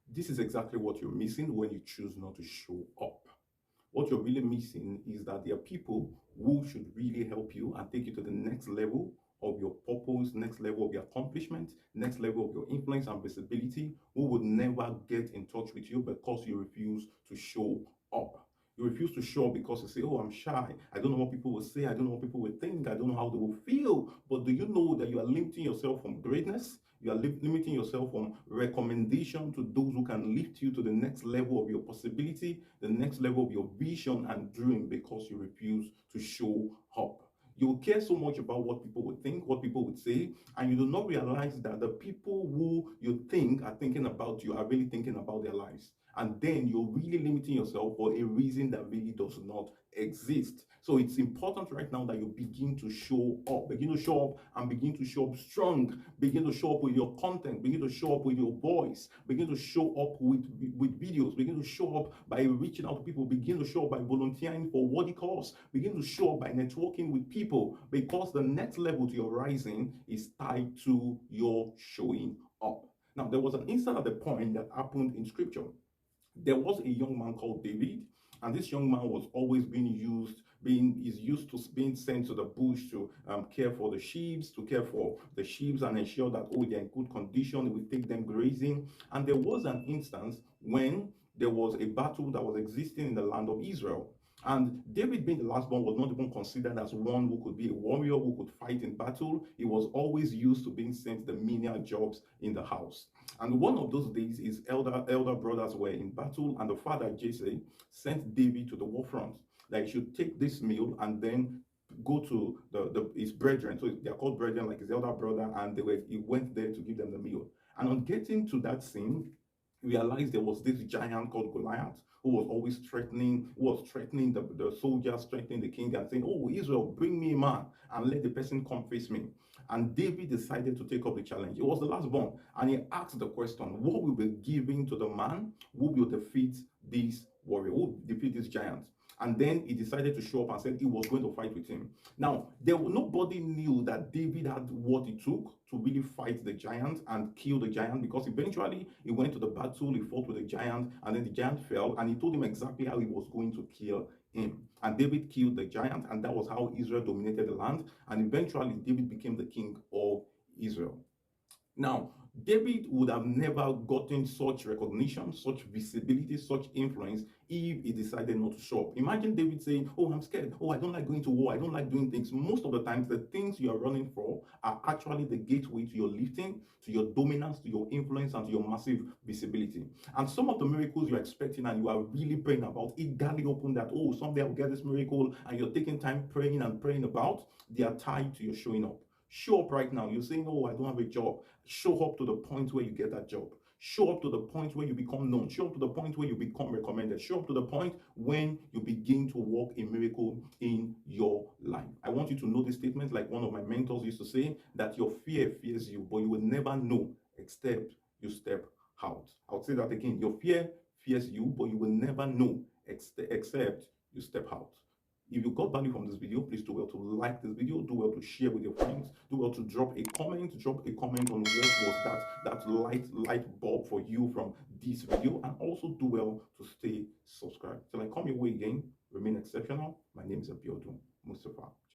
This is exactly what you're missing when you choose not to show up. What you're really missing is that there are people who should really help you and take you to the next level of your purpose, next level of your accomplishment, next level of your influence and visibility, who would never get in touch with you because you refuse to show up. You refuse to show up because you say, oh, I'm shy. I don't know what people will say. I don't know what people will think. I don't know how they will feel. But do you know that you are limiting yourself from greatness? You are limiting yourself from recommendation to those who can lift you to the next level of your possibility, the next level of your vision and dream because you refuse to show up. You care so much about what people would think, what people would say, and you do not realize that the people who you think are thinking about you are really thinking about their lives. And then you're really limiting yourself for a reason that really does not exist. So it's important right now that you begin to show up, begin to show up and begin to show up strong, begin to show up with your content, begin to show up with your voice, begin to show up with videos, begin to show up by reaching out to people, begin to show up by volunteering for worthy cause, begin to show up by networking with people, because the next level to your rising is tied to your showing up. Now, there was an instance at the point that happened in scripture. There was a young man called David, and this young man was always being is used to being sent to the bush to care for the sheep, and ensure that they're in good condition. We take them grazing. And there was an instance when there was a battle that was existing in the land of Israel. And David, being the last born, was not even considered as one who could be a warrior, who could fight in battle. He was always used to being sent the menial jobs in the house. And one of those days, his elder brothers were in battle, and the father Jesse sent David to the war front that he should take this meal and then go to his brethren. So they are called brethren, like his elder brother, and he went there to give them the meal. And on getting to that scene, realized there was this giant called Goliath who was always threatening the soldiers, threatening the king, and saying, oh, Israel, bring me a man and let the person come face me. And David decided to take up the challenge. It was the last born, and he asked the question, what will be given to the man who will defeat this warrior, who will defeat this giant? And then he decided to show up and said he was going to fight with him. Now, nobody knew that David had what it took to really fight the giant and kill the giant, because eventually he went to the battle, he fought with the giant, and then the giant fell, and he told him exactly how he was going to kill him. And David killed the giant, and that was how Israel dominated the land. And eventually, David became the king of Israel. Now, David would have never gotten such recognition, such visibility, such influence if he decided not to show up. Imagine David saying, oh, I'm scared. Oh, I don't like going to war. I don't like doing things. Most of the times, the things you are running for are actually the gateway to your lifting, to your dominance, to your influence, and to your massive visibility. And some of the miracles you're expecting and you are really praying about, eagerly hoping that, oh, someday I'll get this miracle, and you're taking time praying and praying about, they are tied to your showing up. Show up right now. You're saying, oh, I don't have a job. Show up to the point where you get that job. Show up to the point where you become known. Show up to the point where you become recommended. Show up to the point when you begin to work a miracle in your life. I want you to know this statement, like one of my mentors used to say, that your fear fears you, but you will never know except you step out. I'll say that again. Your fear fears you, but you will never know except you step out. If you got value from this video, please do well to like this video, do well to share with your friends, do well to drop a comment on what was that light bulb for you from this video, and also do well to stay subscribed. Till I come your way again, remain exceptional. My name is Abiodun Mustafa.